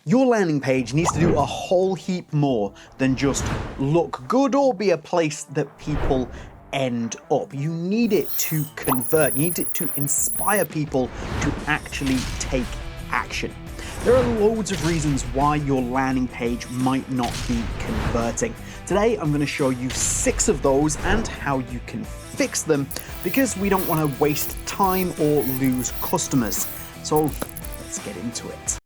Your landing page needs to do a whole heap more than just look good or be a place that people end up. You need it to convert. You need it to inspire people to actually take action. There are loads of reasons why your landing page might not be converting. Today, I'm going to show you 6 of those and how you can fix them, because we don't want to waste time or lose customers. So let's get into it.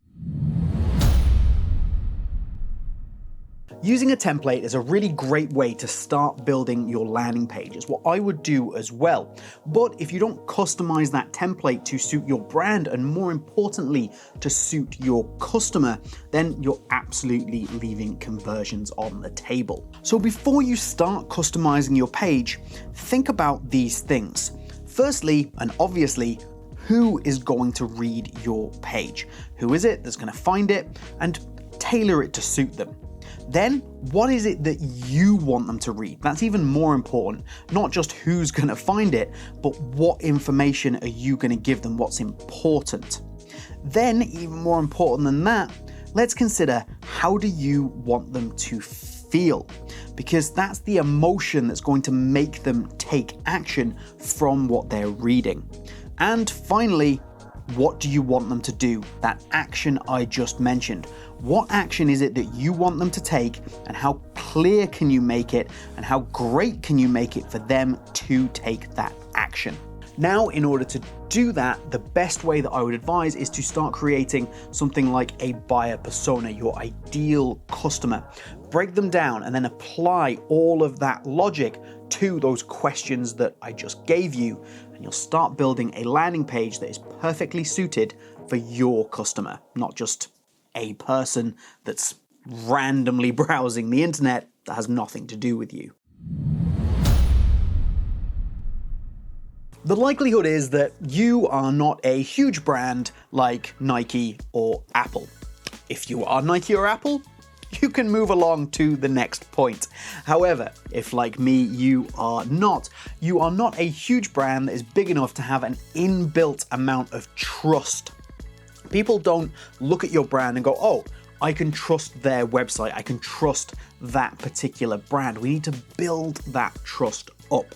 Using a template is a really great way to start building your landing page. It's what I would do as well. But if you don't customize that template to suit your brand and, more importantly, to suit your customer, then you're absolutely leaving conversions on the table. So before you start customizing your page, think about these things. Firstly, and obviously, who is going to read your page? Who is it that's going to find it? And tailor it to suit them. Then, what is it that you want them to read? That's even more important. Not just who's going to find it, but what information are you going to give them? What's important? Then, even more important than that, let's consider, how do you want them to feel? Because that's the emotion that's going to make them take action from what they're reading. And finally, what do you want them to do? That action I just mentioned. What action is it that you want them to take, and how clear can you make it, and how great can you make it for them to take that action? Now, in order to do that, the best way that I would advise is to start creating something like a buyer persona, your ideal customer. Break them down and then apply all of that logic to those questions that I just gave you, and you'll start building a landing page that is perfectly suited for your customer, not just a person that's randomly browsing the internet that has nothing to do with you. The likelihood is that you are not a huge brand like Nike or Apple. If you are Nike or Apple, you can move along to the next point. However, if like me, you are not a huge brand that is big enough to have an inbuilt amount of trust. People don't look at your brand and go, oh, I can trust their website. I can trust that particular brand. We need to build that trust up.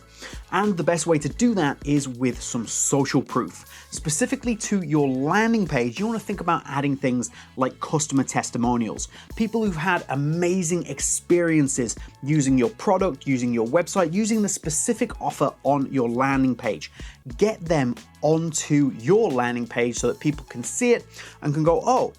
And the best way to do that is with some social proof. Specifically to your landing page, you want to think about adding things like customer testimonials. People who've had amazing experiences using your product, using your website, using the specific offer on your landing page. Get them onto your landing page so that people can see it and can go, oh,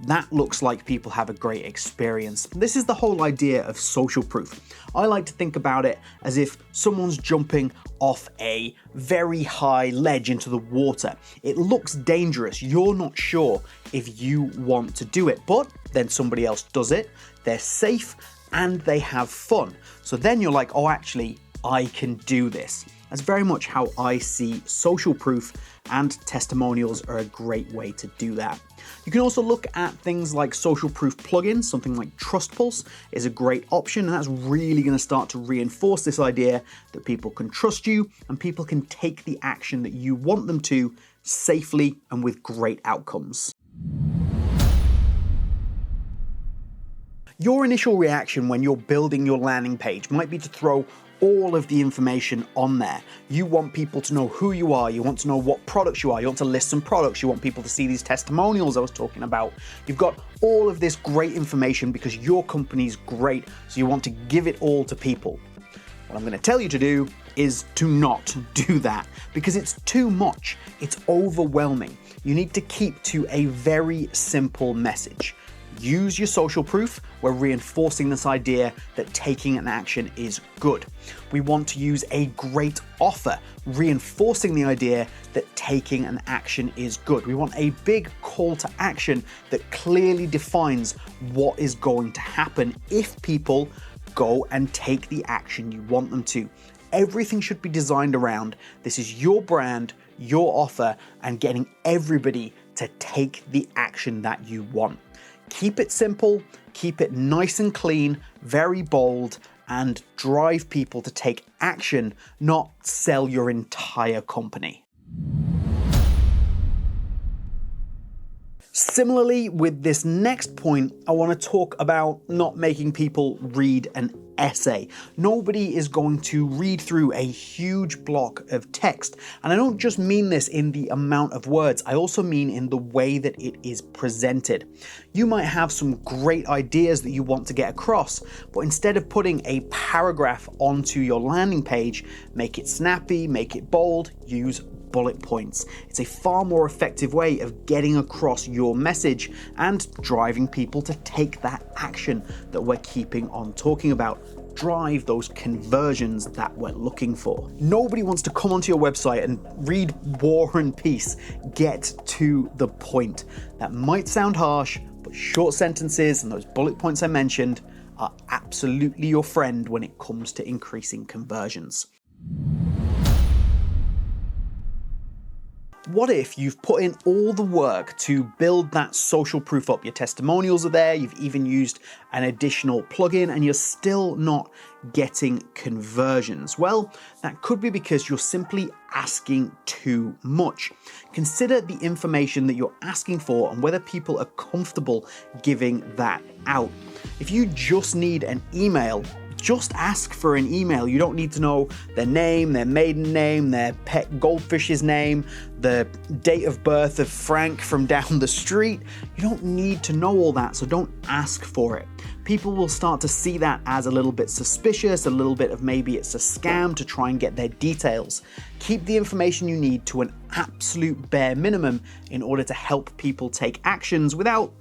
that looks like people have a great experience. This is the whole idea of social proof. I like to think about it as if someone's jumping off a very high ledge into the water. It looks dangerous. You're not sure if you want to do it, but then somebody else does it. They're safe and they have fun. So then you're like, oh, actually, I can do this. That's very much how I see social proof, and testimonials are a great way to do that. You can also look at things like social proof plugins. Something like TrustPulse is a great option, and that's really going to start to reinforce this idea that people can trust you and people can take the action that you want them to safely and with great outcomes. Your initial reaction when you're building your landing page might be to throw all of the information on there. You want people to know who you are. You want to know what products you are. You want to list some products. You want people to see these testimonials I was talking about. You've got all of this great information because your company's great, so you want to give it all to people. What I'm going to tell you to do is to not do that, because it's too much. It's overwhelming. You need to keep to a very simple message. Use your social proof. We're reinforcing this idea that taking an action is good. We want to use a great offer, reinforcing the idea that taking an action is good. We want a big call to action that clearly defines what is going to happen if people go and take the action you want them to. Everything should be designed around, this is your brand, your offer, and getting everybody to take the action that you want. Keep it simple, keep it nice and clean, very bold, and drive people to take action, not sell your entire company. Similarly, with this next point, I want to talk about not making people read an essay. Nobody is going to read through a huge block of text. And I don't just mean this in the amount of words, I also mean in the way that it is presented. You might have some great ideas that you want to get across, but instead of putting a paragraph onto your landing page, make it snappy, make it bold, use bullet points. It's a far more effective way of getting across your message and driving people to take that action that we're keeping on talking about. Drive those conversions that we're looking for. Nobody wants to come onto your website and read War and Peace. Get to the point. That might sound harsh, but short sentences and those bullet points I mentioned are absolutely your friend when it comes to increasing conversions. What if you've put in all the work to build that social proof up? Your testimonials are there, you've even used an additional plugin, and you're still not getting conversions? Well, that could be because you're simply asking too much. Consider the information that you're asking for and whether people are comfortable giving that out. If you just need an email, just ask for an email. You don't need to know their name, their maiden name, their pet goldfish's name, the date of birth of Frank from down the street. You don't need to know all that, so don't ask for it. People will start to see that as a little bit suspicious, a little bit of maybe it's a scam to try and get their details. Keep the information you need to an absolute bare minimum in order to help people take actions without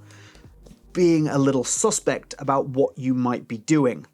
being a little suspect about what you might be doing.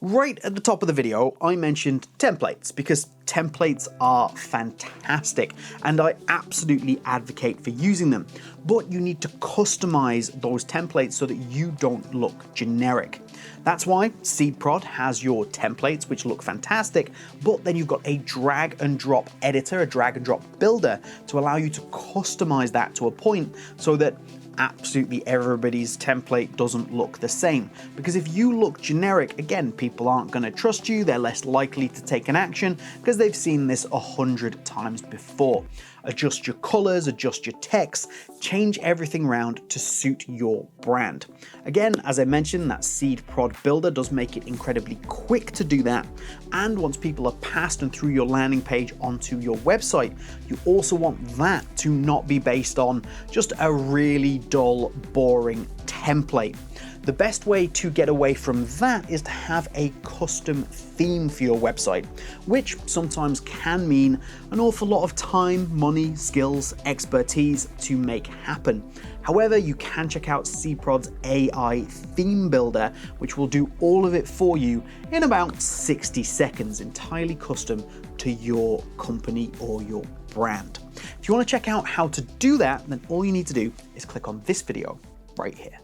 Right at the top of the video, I mentioned templates because templates are fantastic and I absolutely advocate for using them. But you need to customize those templates so that you don't look generic. That's why SeedProd has your templates, which look fantastic, but then you've got a drag and drop editor, a drag and drop builder to allow you to customize that to a point so that absolutely everybody's template doesn't look the same. Because if you look generic, again, people aren't going to trust you, they're less likely to take an action because they've seen this 100 times before. Adjust your colors, adjust your text, change everything around to suit your brand. Again, as I mentioned, that SeedProd builder does make it incredibly quick to do that. And once people are passed and through your landing page onto your website, you also want that to not be based on just a really dull, boring template. The best way to get away from that is to have a custom theme for your website, which sometimes can mean an awful lot of time, money, skills, expertise to make happen. However, you can check out SeedProd's AI theme builder, which will do all of it for you in about 60 seconds, entirely custom to your company or your brand. If you want to check out how to do that, then all you need to do is click on this video right here.